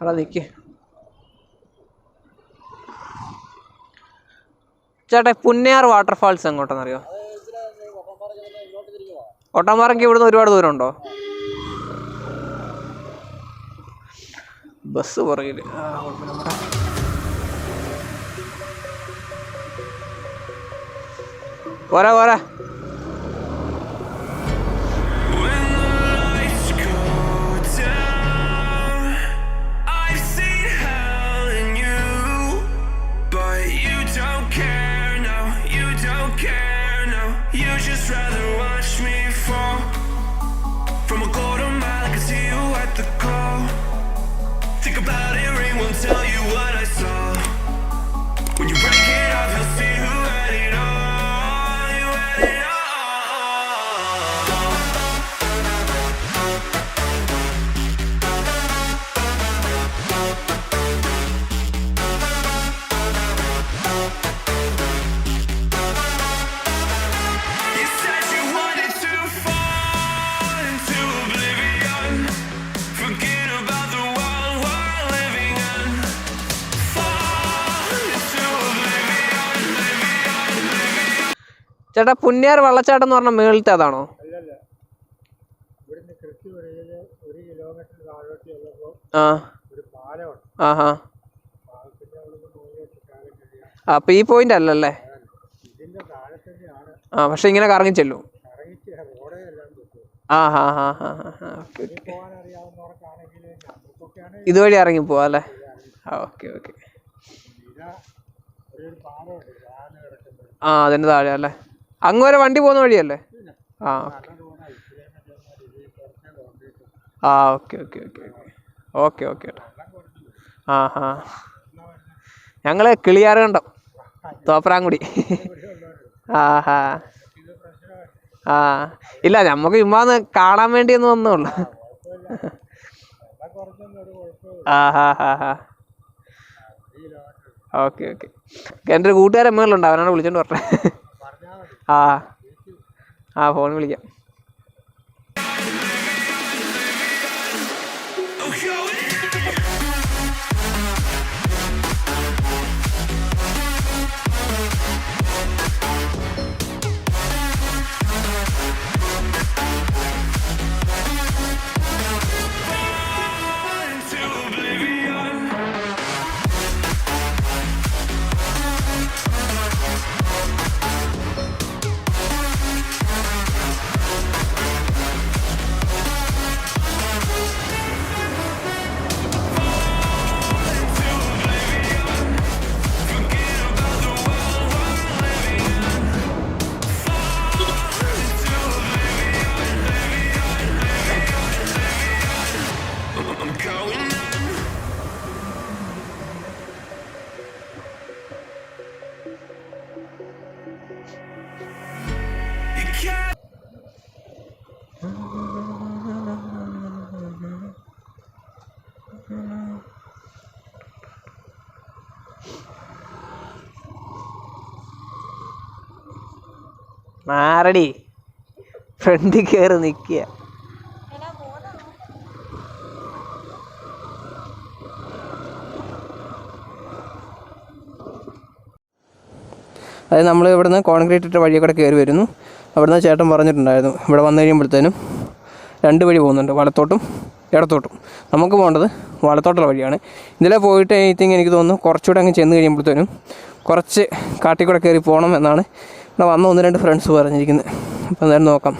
അവിടെ നിൽക്ക് ചേട്ടാ. പുന്നയാർ വാട്ടർഫാൾസ് എങ്ങോട്ടെന്നറിയോ? ഒട്ടന്മാർക്ക് ഇവിടുന്ന് ഒരുപാട് ദൂരം ഉണ്ടോ? ബസ് പുറകില്. പോരാ പോരാ. ചേട്ടാ പുന്നയാർ വെള്ളച്ചാട്ടം എന്ന് പറഞ്ഞ മേളിലത്തെ അതാണോ? അപ്പൊ ഈ പോയിന്റ് അല്ലല്ലേ? പക്ഷെ ഇങ്ങനെ കറങ്ങി ചെല്ലും. ഇതുവഴി ഇറങ്ങി പോവാ അല്ലേ? Okay okay. അതിന്റെ താഴെ അല്ലേ? അങ്ങ് വരെ വണ്ടി പോകുന്ന വഴിയല്ലേ? Okay okay okay okay okay ഏട്ടാ. ഞങ്ങള് കിളിയാറുകണ്ടം, തോപ്രാങ്കുടി. ഇല്ല, നമുക്ക് ഇമ്മാന്ന് കാണാൻ വേണ്ടി ഒന്ന് വന്നോളൂ. Okay okay. എൻ്റെ ഒരു കൂട്ടുകാരൻ മേളിലുണ്ട്, അവനാണ് വിളിച്ചോണ്ട് പറഞ്ഞേ. ഫോൺ വിളിക്കാം. മാറടി, ഫ്രണ്ടിൽ കയറി നിൽക്കുക. അതായത് നമ്മൾ ഇവിടുന്ന് കോൺക്രീറ്റ് ഇട്ട വഴിയെ കൂടെ കയറി വരുന്നു. അവിടുന്ന് ചേട്ടൻ പറഞ്ഞിട്ടുണ്ടായിരുന്നു ഇവിടെ വന്നു കഴിയുമ്പോഴത്തേനും 2 വഴി പോകുന്നുണ്ട്, വലത്തോട്ടും ഇടത്തോട്ടും. നമുക്ക് പോകേണ്ടത് വലത്തോട്ടുള്ള വഴിയാണ്. ഇതിലെ പോയിട്ട് എനിക്ക് തോന്നുന്നു കുറച്ചുകൂടെ അങ്ങ് ചെന്ന് കഴിയുമ്പോഴത്തേനും കുറച്ച് കാട്ടിക്കൂടെ കയറി പോകണം എന്നാണ് ഇവിടെ വന്ന 1-2 ഫ്രണ്ട്സ് പറഞ്ഞിരിക്കുന്നത്. അപ്പോൾ എന്തായാലും നോക്കാം.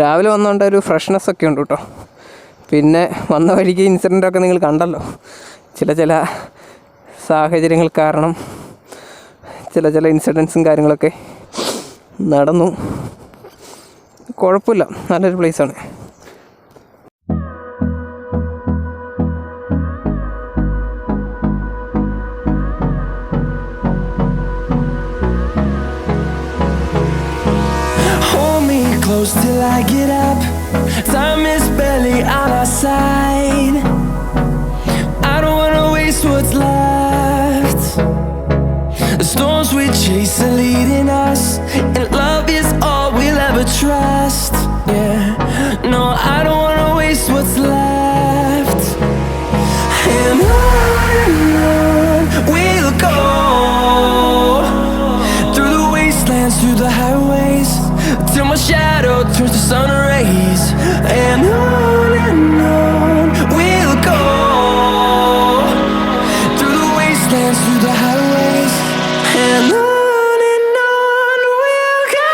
രാവിലെ വന്നുകൊണ്ട് ഒരു ഫ്രഷ്നെസ് ഒക്കെ ഉണ്ട് കേട്ടോ. പിന്നെ വന്ന വഴിക്ക് ഇൻസിഡൻ്റൊക്കെ നിങ്ങൾ കണ്ടല്ലോ. ചില സാഹചര്യങ്ങൾ കാരണം ചില ഇൻസിഡൻസും കാര്യങ്ങളൊക്കെ നടന്നു. കുഴപ്പമില്ല, നല്ലൊരു പ്ലേസാണ്. Close till I get up. Time is barely on our side. I don't wanna waste what's left. The storms we chase are leading us, and love is all we'll ever trust. Yeah, no, I don't wanna waste what's left. And on we'll go, through the wastelands, through the highways, till my shadow turns to sun rays. And on we'll go, through the wastelands, through the highways, and on we'll go.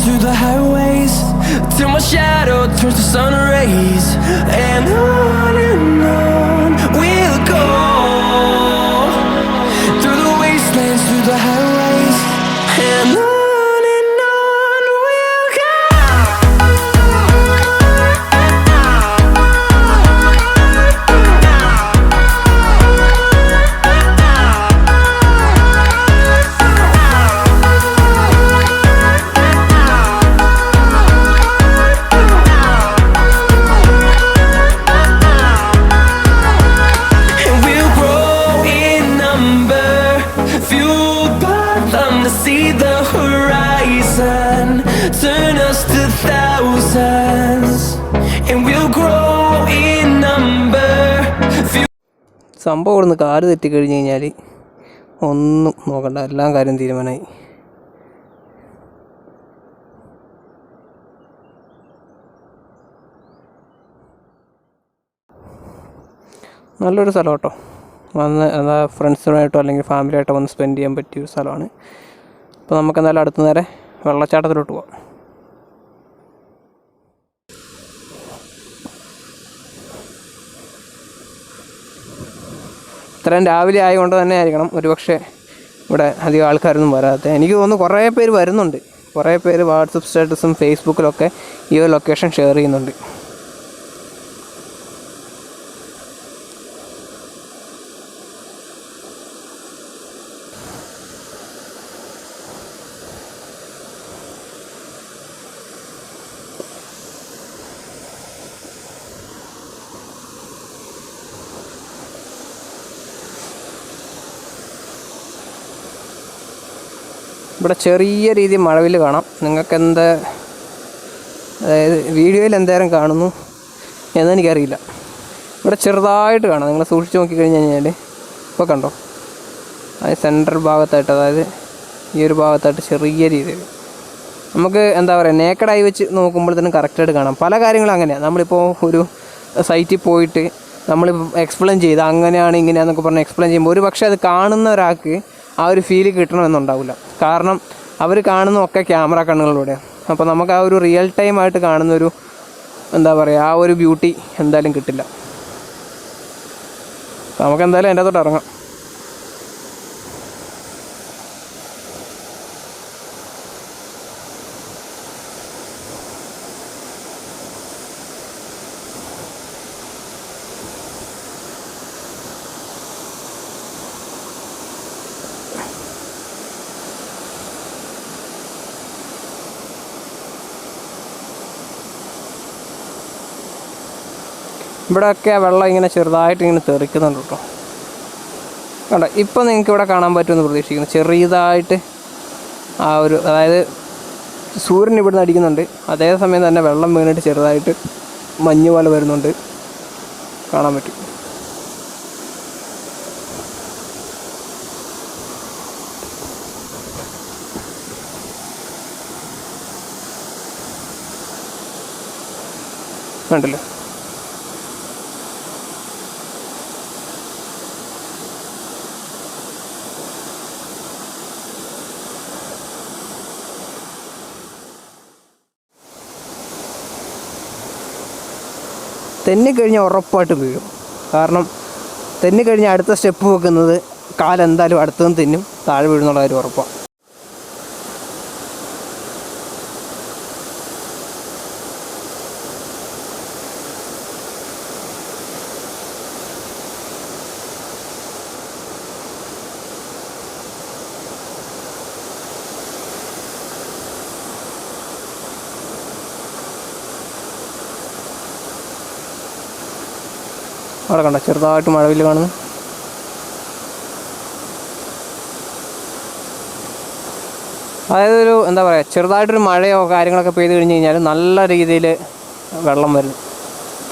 Through the highways, till my shadow turns to sun rays. And on we'll go, through the wastelands, through the highways, and on we'll go. See the horizon, turn us to thousands, and we'll grow in number. സംഭവം ഇവിടുന്ന് കാല് തെറ്റിക്കഴിഞ്ഞ് കഴിഞ്ഞാൽ ഒന്നും നോക്കണ്ട, എല്ലാം കാര്യം തീരുമാനമായി. നല്ലൊരു സ്ഥലം കേട്ടോ. വന്ന് എന്താ ഫ്രണ്ട്സുമായിട്ടോ അല്ലെങ്കിൽ ഫാമിലിയായിട്ടോ വന്ന് സ്പെൻഡ് ചെയ്യാൻ പറ്റിയൊരു സ്ഥലമാണ്. അപ്പോൾ നമുക്ക് എന്തായാലും അടുത്ത നേരെ വെള്ളച്ചാട്ടത്തിലോട്ട് പോവാം. ഇത്രയും രാവിലെ ആയതുകൊണ്ട് തന്നെ ആയിരിക്കണം ഒരുപക്ഷെ ഇവിടെ അധികം ആൾക്കാരൊന്നും വരാത്തത്. എനിക്ക് തോന്നുന്നു കുറേ പേര് വരുന്നുണ്ട്. കുറേ പേര് വാട്സപ്പ് സ്റ്റാറ്റസും ഫേസ്ബുക്കിലൊക്കെ ഈ ഒരു ലൊക്കേഷൻ ഷെയർ ചെയ്യുന്നുണ്ട്. ഇവിടെ ചെറിയ രീതിയിൽ മഴവിൽ കാണാം. നിങ്ങൾക്ക് അതായത് വീഡിയോയിൽ എന്തായാലും കാണുന്നു എന്നെനിക്കറിയില്ല. ഇവിടെ ചെറുതായിട്ട് കാണാം. നിങ്ങൾ സൂക്ഷിച്ച് നോക്കിക്കഴിഞ്ഞ് കഴിഞ്ഞാൽ ഇപ്പോൾ കണ്ടോ, അത് സെൻട്രൽ ഭാഗത്തായിട്ട്, അതായത് ഈ ഒരു ഭാഗത്തായിട്ട് ചെറിയ രീതിയിൽ നമുക്ക് എന്താ പറയുക, നേക്കഡായി വെച്ച് നോക്കുമ്പോഴത്തേനും കറക്റ്റായിട്ട് കാണാം. പല കാര്യങ്ങളും അങ്ങനെയാണ്. നമ്മളിപ്പോൾ ഒരു സൈറ്റിൽ പോയിട്ട് നമ്മളിപ്പോൾ എക്സ്പ്ലെയിൻ ചെയ്ത് അങ്ങനെയാണ് ഇങ്ങനെയാണെന്നൊക്കെ പറഞ്ഞ് എക്സ്പ്ലെയിൻ ചെയ്യുമ്പോൾ ഒരു പക്ഷേ അത് കാണുന്ന ഒരാൾക്ക് ആ ഒരു ഫീല് കിട്ടണമെന്നുണ്ടാവില്ല. കാരണം അവർ കാണുന്നതൊക്കെ ക്യാമറ കണ്ണുകളിലൂടെയാണ്. അപ്പോൾ നമുക്ക് ആ ഒരു റിയൽ ടൈമായിട്ട് കാണുന്നൊരു എന്താ പറയുക, ആ ഒരു ബ്യൂട്ടി എന്തായാലും കിട്ടില്ല. നമുക്ക് എന്തായാലും എൻ്റെ തൊട്ട് ഇറങ്ങാം. ഇവിടെയൊക്കെ വെള്ളം ഇങ്ങനെ ചെറുതായിട്ട് ഇങ്ങനെ തെറിക്കുന്നുണ്ട് കേട്ടോ. കണ്ടോ, ഇപ്പോൾ നിങ്ങൾക്ക് ഇവിടെ കാണാൻ പറ്റുമെന്ന് പ്രതീക്ഷിക്കുന്നു. ചെറിയതായിട്ട് ആ ഒരു, അതായത് സൂര്യൻ ഇവിടുന്ന് അടിക്കുന്നുണ്ട്, അതേസമയം തന്നെ വെള്ളം വീണിട്ട് ചെറുതായിട്ട് മഞ്ഞ് പോലെ വരുന്നുണ്ട്, കാണാൻ പറ്റും. കണ്ടില്ലേ? തെന്നിക്കഴിഞ്ഞാൽ ഉറപ്പായിട്ട് വീഴും. കാരണം തെന്നിക്കഴിഞ്ഞാൽ അടുത്ത സ്റ്റെപ്പ് വെക്കുന്നത് കാലെന്തായാലും അടുത്തതും തെന്നും താഴെ വീഴുന്നുള്ള കാര്യം ഉറപ്പാണ്. അവിടെ കണ്ടോ ചെറുതായിട്ട് മഴവില്ല് കാണുന്നു. അതായത് ഒരു എന്താ പറയുക, ചെറുതായിട്ടൊരു മഴയോ കാര്യങ്ങളൊക്കെ പെയ്ത് കഴിഞ്ഞ് കഴിഞ്ഞാൽ നല്ല രീതിയിൽ വെള്ളം വരും.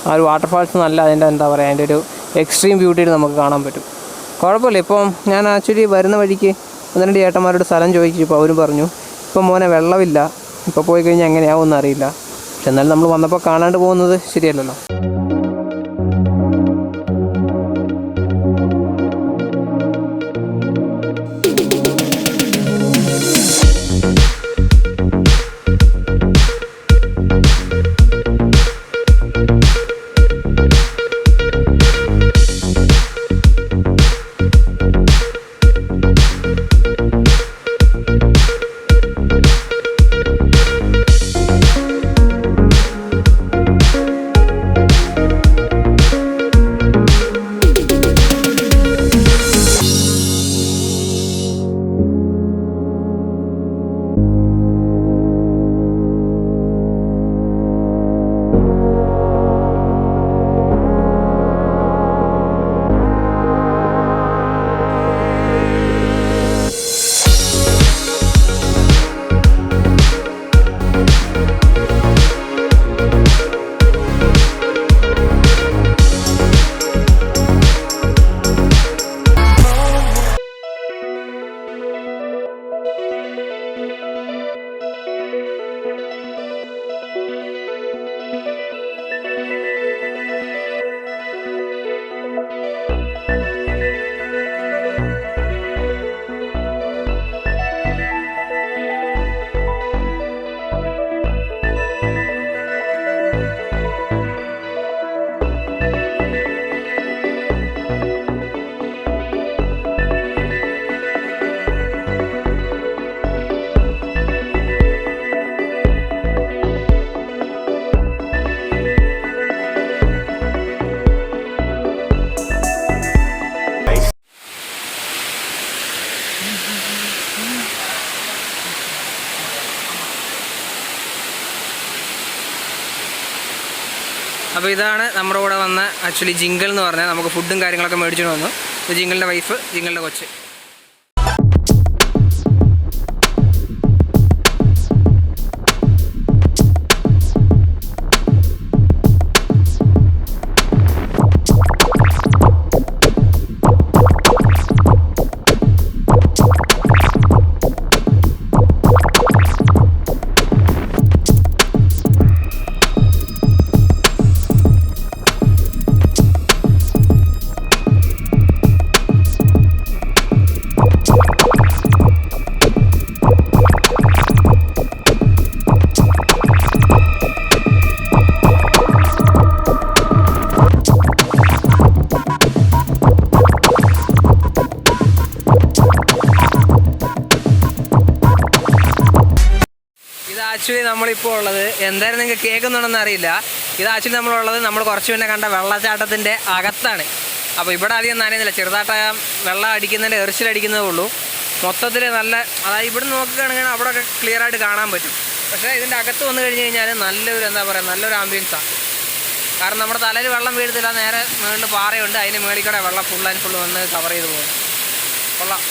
ആ ഒരു വാട്ടർഫാൾസ് നല്ല അതിൻ്റെ എന്താ പറയുക, അതിൻ്റെ ഒരു എക്സ്ട്രീം ബ്യൂട്ടിയിൽ നമുക്ക് കാണാൻ പറ്റും. കുഴപ്പമില്ല. ഇപ്പം ഞാൻ ആക്ച്വലി വരുന്ന വഴിക്ക് 1-2 ചേട്ടന്മാരോട് സ്ഥലം ചോദിച്ചപ്പോൾ അവരും പറഞ്ഞു ഇപ്പം മോനെ വെള്ളമില്ല, ഇപ്പോൾ പോയി കഴിഞ്ഞാൽ എങ്ങനെയാവുമെന്ന് അറിയില്ല. പക്ഷെ എന്നാലും നമ്മൾ വന്നപ്പോൾ കാണാണ്ട് പോകുന്നത് ശരിയല്ലല്ലോ. അപ്പോൾ ഇതാണ് നമ്മുടെ കൂടെ വന്ന ആക്ച്വലി ജിങ്കിൾ എന്ന് പറഞ്ഞാൽ നമുക്ക് ഫുഡും കാര്യങ്ങളൊക്കെ മേടിച്ചിട്ട് വന്നു. ഇത് ജിങ്കിളിൻ്റെ വൈഫ്, ജിങ്കിളിൻ്റെ കൊച്ച്. ആക്ച്വലി നമ്മളിപ്പോൾ ഉള്ളത് എന്തായാലും നിങ്ങൾക്ക് കേൾക്കുന്നുണ്ടെന്ന് അറിയില്ല. ഇത് ആക്ച്വലി നമ്മളുള്ളത് നമ്മൾ കുറച്ച് മുന്നേ കണ്ട വെള്ളച്ചാട്ടത്തിൻ്റെ അകത്താണ്. അപ്പോൾ ഇവിടെ അധികം നനയുന്നില്ല, ചെറുതായിട്ട് വെള്ളം അടിക്കുന്നതിൻ്റെ എറിച്ചിലടിക്കുന്നതേ ഉള്ളൂ. മൊത്തത്തിൽ നല്ല, അതായത് ഇവിടെ നോക്കുകയാണെങ്കിൽ അവിടെയൊക്കെ ക്ലിയർ ആയിട്ട് കാണാൻ പറ്റും. പക്ഷേ ഇതിൻ്റെ അകത്ത് വന്നു കഴിഞ്ഞ് കഴിഞ്ഞാൽ നല്ലൊരു എന്താ പറയുക, നല്ലൊരു ആംബിയൻസാണ്. കാരണം നമ്മുടെ തലയിൽ വെള്ളം വീഴത്തില്ല, നേരെ മുകളിൽ പാറയുണ്ട്, അതിന് മേളിൽ കൂടെ വെള്ളം ഫുൾ ആൻഡ് ഫുൾ വന്ന് കവർ ചെയ്ത് പോകും. കൊള്ളാം.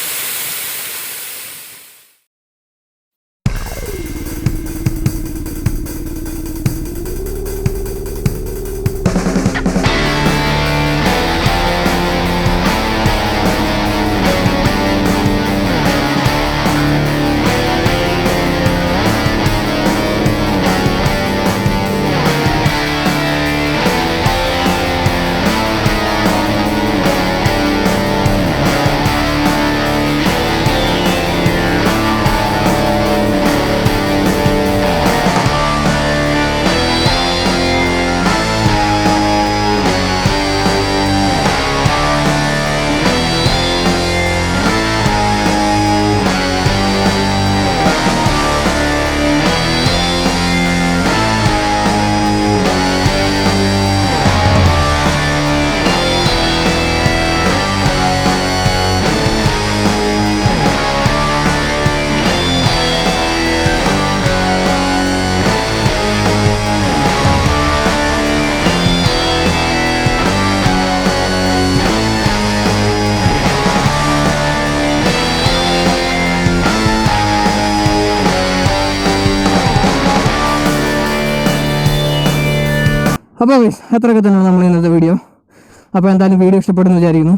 അപ്പോൾ അത്രയൊക്കെ തന്നെയാണ് നമ്മൾ ഇന്നത്തെ വീഡിയോ. അപ്പോൾ എന്തായാലും വീഡിയോ ഇഷ്ടപ്പെടുന്നു വിചാരിക്കുന്നു.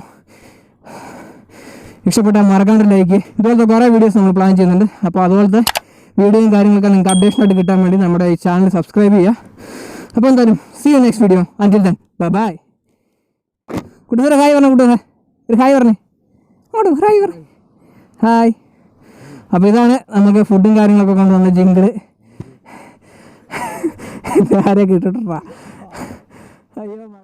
ഇഷ്ടപ്പെട്ടാൽ മറക്കാണ്ട് ലൈക്ക്. ഇതുപോലത്തെ കുറേ വീഡിയോസ് നമ്മൾ പ്ലാൻ ചെയ്യുന്നുണ്ട്. അപ്പോൾ അതുപോലത്തെ വീഡിയോയും കാര്യങ്ങളൊക്കെ നിങ്ങൾക്ക് അപ്ഡേഷനായിട്ട് കിട്ടാൻ വേണ്ടി നമ്മുടെ ഈ ചാനൽ സബ്സ്ക്രൈബ് ചെയ്യുക. അപ്പോൾ എന്തായാലും see you next video. Until then bye. കൂട്ടുകാരെ ഹായ് പറഞ്ഞ കൂട്ടുകാരെ ഒരു ഹായ് പറഞ്ഞേ അങ്ങോട്ട് ഹായ് പറ ഹായ്. അപ്പോൾ ഇതാണ് നമുക്ക് ഫുഡും കാര്യങ്ങളൊക്കെ കൊണ്ടുവന്ന ജിങ്കിള്. ആരെയൊക്കെ ഇട്ടിട്ടാ അയ്യോ.